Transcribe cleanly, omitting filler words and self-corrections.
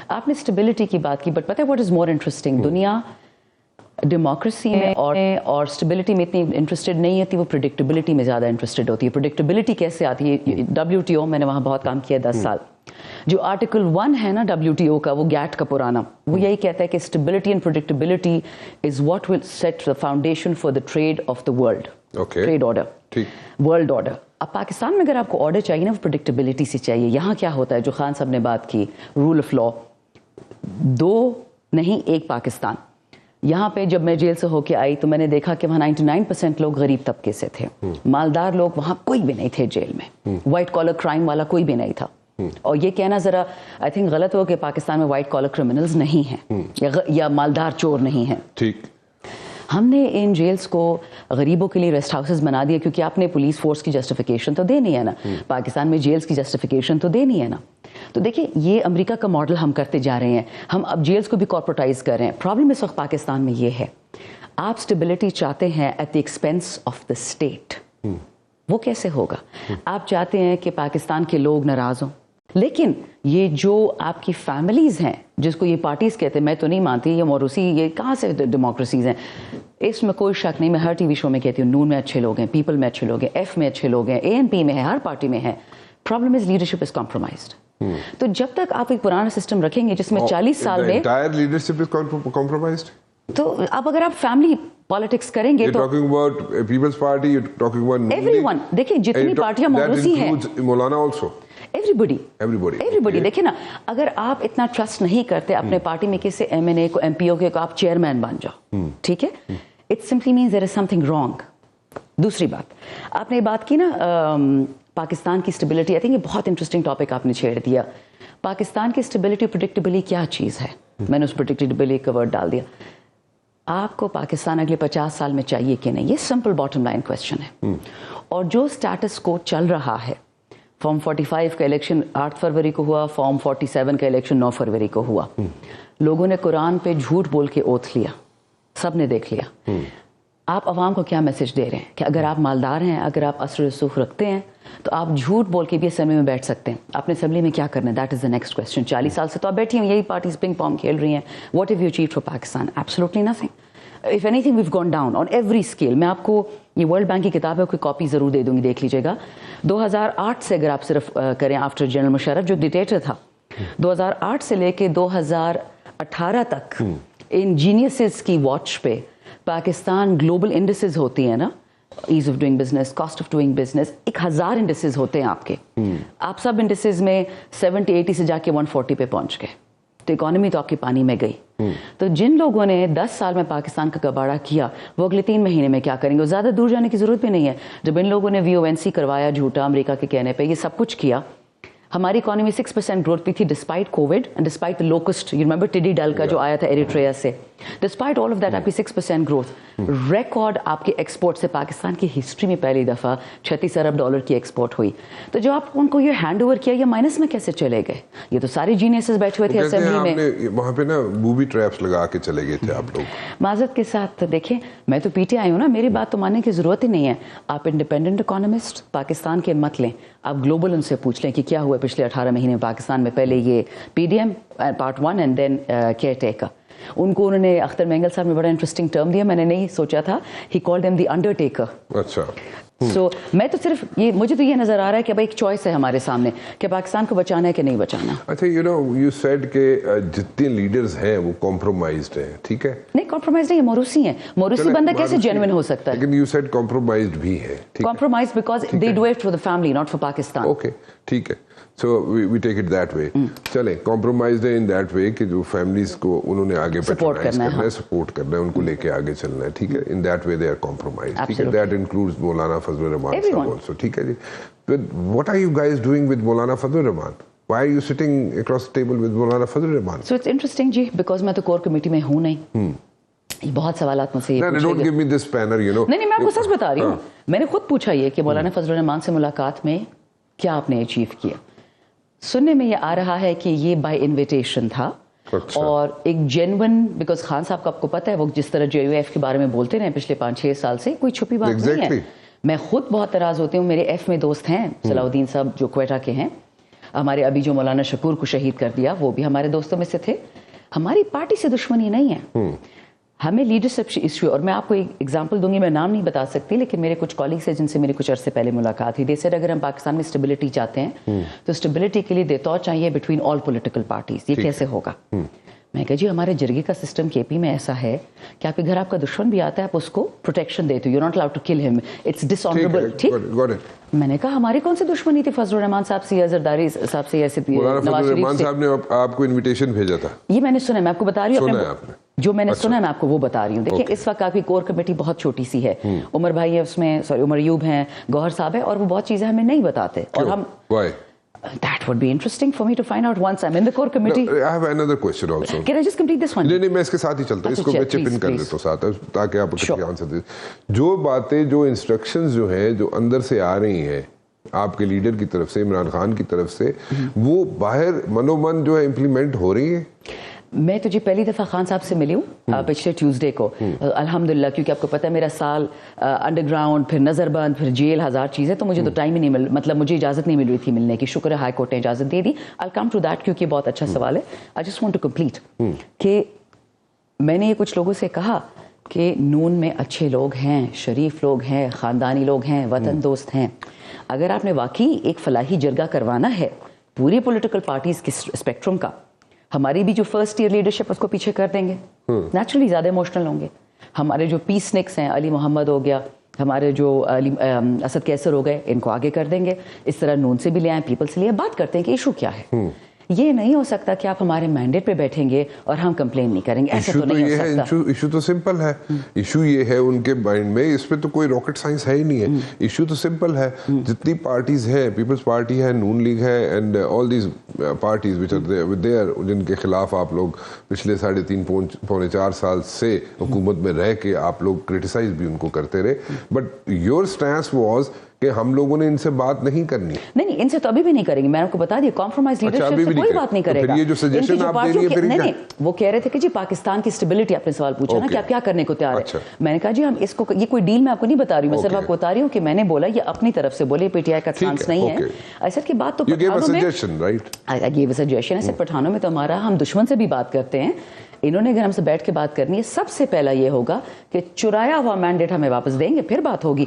آپ نے اسٹیبلٹی کی بات کی, بٹ پتہ ہے واٹ از مور انٹرسٹنگ, دنیا ڈیموکریسی میں اور اسٹیبلٹی میں اتنی انٹرسٹڈ نہیں ہوتی, وہ پریڈکٹیبلٹی میں زیادہ انٹرسٹڈ ہوتی ہے. پریڈکٹیبلٹی کیسے آتی ہے؟ WTO میں نے وہاں بہت کام کیا 10 سال. جو آرٹیکل 1 ہے نا WTO کا, وہ گیٹ کا پرانا, وہ یہی کہتا ہے کہ stability and predictability is what will set the foundation for the trade of the world, trade order, world order. اب پاکستان میں اگر آپ کو آرڈر چاہیے نا, وہ پریڈکٹیبلٹی سے چاہیے. یہاں کیا ہوتا ہے, جو خان صاحب نے بات کی, رول آف لا, 2 نہیں 1 پاکستان. یہاں پہ جب میں جیل سے ہو کے آئی تو میں نے دیکھا کہ وہاں 99% لوگ غریب طبقے سے تھے, مالدار لوگ وہاں کوئی بھی نہیں تھے جیل میں, وائٹ کالر کرائم والا کوئی بھی نہیں تھا. اور یہ کہنا ذرا آئی تھنک غلط ہو کہ پاکستان میں وائٹ کالر کرمنلز نہیں ہیں یا مالدار چور نہیں ہیں. ٹھیک, ہم نے ان جیلز کو غریبوں کے لیے ریسٹ ہاؤسز بنا دیا, کیونکہ آپ نے پولیس فورس کی جسٹیفیکیشن تو دینی ہے نا, پاکستان میں جیلز کی جسٹیفیکیشن تو دینی ہے نا. تو دیکھیں یہ امریکہ کا ماڈل ہم کرتے جا رہے ہیں, ہم اب جیلز کو بھی کارپوریٹائز کر رہے ہیں. پرابلم اس وقت پاکستان میں یہ ہے, آپ اسٹیبلٹی چاہتے ہیں at the expense of the state. وہ کیسے ہوگا؟ آپ چاہتے ہیں کہ پاکستان کے لوگ ناراض ہوں, لیکن یہ جو آپ کی فیملیز ہیں, جس کو یہ پارٹیز کہتے ہیں, میں تو نہیں مانتی یہ موروثی, یہ کہاں سے ڈیموکریسیز ہیں, اس میں کوئی شک نہیں. میں ہر ٹی وی شو میں کہتی ہوں, نون میں اچھے لوگ ہیں, پیپل میں اچھے لوگ ہیں, ایف میں اچھے لوگ ہیں, ANP میں ہے, ہر پارٹی میں ہے. Problem is leadership is compromised. تو جب تک آپ ایک پرانا سسٹم رکھیں گے جس میں 40 سال میں انٹائر لیڈرشپ از کمپرومائزڈ, تو اب اگر آپ فیملی پالیٹکس کریں گے تو talking about Peoples Party, you talking about everyone. دیکھیں جتنی پارٹیاں موروثی ہیں, مولانا آلسو, ایوری دیکھیں نا, اگر آپ اتنا ٹرسٹ نہیں کرتے اپنے پارٹی میں کسی MNA کو, MPO کو آپ چیئرمین بن جاؤ, ٹھیک ہے, it simply means there is something wrong. دوسری بات, آپ نے بات کی نا پاکستان کی اسٹیبلٹی, آئی تھنک یہ بہت انٹرسٹنگ ٹاپک آپ نے چھیڑ دیا. پاکستان کی اسٹیبلٹی پریڈکٹیبلی کیا چیز ہے؟ میں نے اس پریڈکٹیبلی کا ورڈ ڈال دیا. آپ کو پاکستان اگلے 50 سال میں چاہیے کہ نہیں, یہ سمپل باٹم لائن کوشچن ہے. اور جو سٹیٹس کو چل رہا ہے, فارم 45 کا الیکشن 8 فروری کو ہوا, فارم 47 کا الیکشن 9 فروری کو ہوا. لوگوں نے قرآن پہ جھوٹ بول کے اوتھ لیا, سب نے دیکھ لیا. آپ عوام کو کیا میسج دے رہے ہیں کہ اگر آپ مالدار ہیں, اگر آپ اثر رسوخ رکھتے ہیں, تو آپ جھوٹ بول کے بھی اسمبلی میں بیٹھ سکتے ہیں. آپ نے اسمبلی میں کیا کرنا ہے, that is the next question. 40 سال سے تو آپ بیٹھی ہیں, یہی پارٹیز پنگ پونگ کھیل رہی ہیں. What have you achieved for Pakistan? Absolutely nothing. If anything we've gone down on every scale. میں آپ کو یہ ورلڈ بینک کی کتاب ہے, کوئی کاپی ضرور دے دوں گی, دیکھ لیجیے گا. 2008 سے اگر آپ صرف کریں, آفٹر جنرل مشرف جو ڈکٹیٹر تھا, 2008 سے لے کے 2018 تک ان جینیسز کی واچ پہ پاکستان گلوبل انڈسز ہوتی ہیں نا, as of doing business, cost of doing business, 1000 انڈسز ہوتے ہیں آپ کے. آپ سب انڈسز میں 70-80 سے جا کے 140 پہ پہنچ گئے, تو اکانومی تو آپ کی پانی میں گئی. تو جن لوگوں نے 10 سال میں پاکستان کا کباڑہ کیا, وہ اگلے 3 مہینے میں کیا کریں گے؟ زیادہ دور جانے کی ضرورت بھی نہیں ہے. جب ان لوگوں نے VONC کروایا جھوٹا امریکہ کے کہنے پہ, یہ سب کچھ کیا, ہماری اکانومی 6% گروتھ بھی تھی despite Covid and despite locust. You remember ٹیڈی ڈل کا جو آیا تھا ایریٹریا سے, ڈسپائٹ آل آف دیٹ آپ کی 6% گروتھ. ریکارڈ آپ کے ایکسپورٹ سے پاکستان کی ہسٹری میں پہلی دفعہ $36 ارب کی ایکسپورٹ ہوئی. تو جو آپ ان کو یہ ہینڈ اوور کیا, یہ مائنس میں کیسے چلے گئے؟ یہ تو سارے جینیسز بیٹھے ہوئے تھے اسمبلی میں, وہاں پہ نا بوبی ٹریپس لگا کے چلے گئے تھے آپ لوگ. معذرت کے ساتھ دیکھیں, میں تو PTI ہوں نا, میری بات تو ماننے کی ضرورت ہی نہیں ہے. آپ انڈیپینڈنٹ اکانومسٹ پاکستان کے مت لیں, آپ گلوبل ان سے پوچھ لیں کہ کیا ہوا پچھلے 18 مہینے پاکستان میں. پہلے یہ PDM part 1 and then caretaker. ان کو انہوں نے, اختر مینگل صاحب نے بڑا انٹرسٹنگ ٹرم دیا, میں نے نہیں سوچا تھا, ہی کالڈ ہم دی انڈرٹیکر. اچھا. سو میں تو صرف یہ, مجھے تو یہ نظر آ رہا ہے کہ بھائی ایک چوائس ہے ہمارے سامنے کہ پاکستان کو بچانا ہے کہ نہیں بچانا. اچھا, یو سیڈ کہ جتنے لیڈرز ہیں وہ کمپرومائزڈ ہیں, ٹھیک ہے. نہیں کمپرومائزڈ نہیں, یہ موروثی ہیں. موروثی بندہ کیسے جینوئن ہو سکتا ہے؟ لیکن یو سیڈ کمپرومائزڈ بھی ہے. Compromise because they do it for the family, not for Pakistan. Okay, ٹھیک ہے. سو وی ٹیک اٹ دیٹ وے. چلیں, کمپرومائزڈ ہے ان دیٹ وے کہ جو فیملیز کو انہوں نے آگے سپورٹ کرنا ہے, سپورٹ کرنا ہے, ان کو لے کے آگے چلنا ہے, ٹھیک ہے. In that way they are compromised, ٹھیک ہے. دیٹ انکلوڈز مولانا فضل الرحمان صاحب آلسو, ٹھیک ہے جی. What are you guys doing with Maulana Fazal Rahman? Why are you sitting across the table with Maulana Fazal Rahman? So it's interesting G, because میں تو core committee میں ہوں نہیں. یہ بہت سوالات مجھ سے یہ پوچھے گئے. Don't give me this spanner, you know. نہیں, میں آپ کو سچ بتا رہی ہوں. میں نے خود پوچھا یہ کہ مولانا فضل الرحمان سے ملاقات میں کیا آپ نے اچیو کیا. سننے میں یہ آ رہا ہے کہ یہ بائی انویٹیشن تھا, اور ایک جینون, بیکاز خان صاحب کو آپ کو پتہ ہے وہ جس طرح JUF کے بارے میں بولتے رہے پچھلے 5-6 سال سے, کوئی چھپی بات نہیں ہے. میں خود بہت ناراض ہوتی ہوں, میرے ایف میں دوست ہیں صلاح الدین صاحب جو کوئٹہ کے ہیں, ہمارے ابھی جو مولانا شکور کو شہید کر دیا وہ بھی ہمارے دوستوں میں سے تھے. ہماری پارٹی سے دشمنی نہیں ہے, ہمیں لیڈرشپ ایشو. اور میں آپ کو ایک ایگزامپل دوں گی, میں نام نہیں بتا سکتی, لیکن میرے کچھ کالیگس ہیں جن سے میری کچھ عرصے پہلے ملاقات ہوئی. دے سیڈ اگر ہم پاکستان میں اسٹیبلٹی چاہتے ہیں تو اسٹیبلٹی کے لیے دیتو چاہیے بٹوین آل پولیٹیکل پارٹیز. یہ کیسے ہوگا؟ میں کہا جی ہمارے جرگے کا سسٹم کے پی میں ایسا ہے کہ آپ کے گھر آپ کا دشمن بھی آتا ہے, آپ اس کو پروٹیکشن دیتے ہو, you not allowed to kill ہم, اٹس ڈس آنریبل. ٹھیک, میں نے کہا ہماری کون سی دشمنی تھی فضل الرحمان صاحب سے یا زرداری صاحب سے یا نواز شریف صاحب نے آپ کو انویٹیشن بھیجا تھا؟ یہ میں نے سنا, میں آپ کو بتا رہی ہوں جو میں نے سنا ہے, میں آپ کو وہ بتا رہی ہوں. دیکھیں اس وقت آپ کی کور کمیٹی بہت چھوٹی سی ہے, عمر بھائی ہے اس میں, سوری عمر ایوب ہیں, گوہر صاحب ہے, اور وہ بہت چیزیں ہمیں نہیں بتاتے. اور ہم that would be interesting for me to find out once I'm in the core committee. No, I have another question also. Can I just complete this one? نہیں, میں اس کے ساتھ ہی چلتا ہوں, اس کو میں چپ ان کر دیتا ہوں ساتھ تاکہ آپ کو آنسر دے. جو باتیں, جو انسٹرکشنز جو ہیں جو اندر سے آ رہی ہیں آپ کے لیڈر کی طرف سے, عمران خان کی طرف سے, وہ باہر منومن جو ہے امپلیمنٹ ہو رہی ہیں. میں تو جی پہلی دفعہ خان صاحب سے ملی ہوں پچھلے ٹیوزڈے کو, الحمدللہ, کیونکہ آپ کو پتہ ہے میرا سال انڈر گراؤنڈ, پھر نظر بند, پھر جیل, ہزار چیزیں, تو مجھے تو ٹائم ہی نہیں مطلب مجھے اجازت نہیں مل رہی تھی ملنے کی. شکر ہے ہائی کورٹ نے اجازت دے دی. I'll come to that کیونکہ بہت اچھا سوال ہے. I just want to complete کہ میں نے یہ کچھ لوگوں سے کہا کہ نون میں اچھے لوگ ہیں, شریف لوگ ہیں, خاندانی لوگ ہیں, وطن دوست ہیں. اگر آپ نے واقعی ایک فلاحی جرگہ کروانا ہے پوری پولیٹیکل پارٹیز کے اسپیکٹرم کا, ہماری بھی جو فرسٹ ایئر لیڈرشپ اس کو پیچھے کر دیں گے, نیچرلی زیادہ ایموشنل ہوں گے. ہمارے جو پیس نکس ہیں, علی محمد ہو گیا, ہمارے جو اسد کیسر ہو گئے, ان کو آگے کر دیں گے. اس طرح نون سے بھی لے آئیں, پیپل سے لے, بات کرتے ہیں کہ ایشو کیا ہے. یہ نہیں ہو سکتا کہ آپ ہمارے مینڈیٹ پہ بیٹھیں گے اور ہم کمپلین نہیں کریں گے, ایسا تو نہیں ہو سکتا. ایشو تو سمپل ہے, ایشو یہ ہے ان کے مائنڈ میں, اس پہ تو کوئی راکٹ سائنس ہے ہی نہیں ہے. ایشو تو سمپل ہے, جتنی پارٹیز ہیں, پیپلز پارٹی ہے, نون لیگ ہے, and all these parties which are there, جن کے خلاف آپ لوگ پچھلے 3.5 پونے 4 سال سے حکومت میں رہ کے آپ لوگ کرٹیسائز بھی ان کو کرتے رہے. بٹ یور اسٹینس واز کہ ہم لوگوں نے ان سے بات نہیں کرنی. نہیں, ان سے تو ابھی بھی نہیں کریں گے, میں نے آپ کو بتا دیا, کمپرومائز لیڈرشپ سے کوئی بات نہیں کرے گا. یہ جو سجیشن آپ دے رہی ہیں, نہیں, وہ کہہ رہے تھے کہ جی پاکستان کی اسٹیبلٹی, آپ نے سوال پوچھا نا کہ آپ کیا کرنے کو تیار ہے. میں نے کہا جی ہم اس کو, یہ کوئی ڈیل میں آپ کو نہیں بتا رہی ہوں, میں صرف آپ کو بتا رہی ہوں کہ میں نے بولا یہ اپنی طرف سے بولے, پی ٹی آئی کا چانس نہیں ہے. ایسا کی بات تو پٹھانوں میں, یہ سجیشن ہے, صرف پٹھانوں میں تو ہمارا, ہم دشمن سے بھی بات کرتے ہیں. انہوں نے اگر ہم سے بیٹھ کے بات کرنی ہے, سب سے پہلا یہ ہوگا کہ چرایا ہوا مینڈیٹ ہمیں واپس دیں گے, پھر بات ہوگی.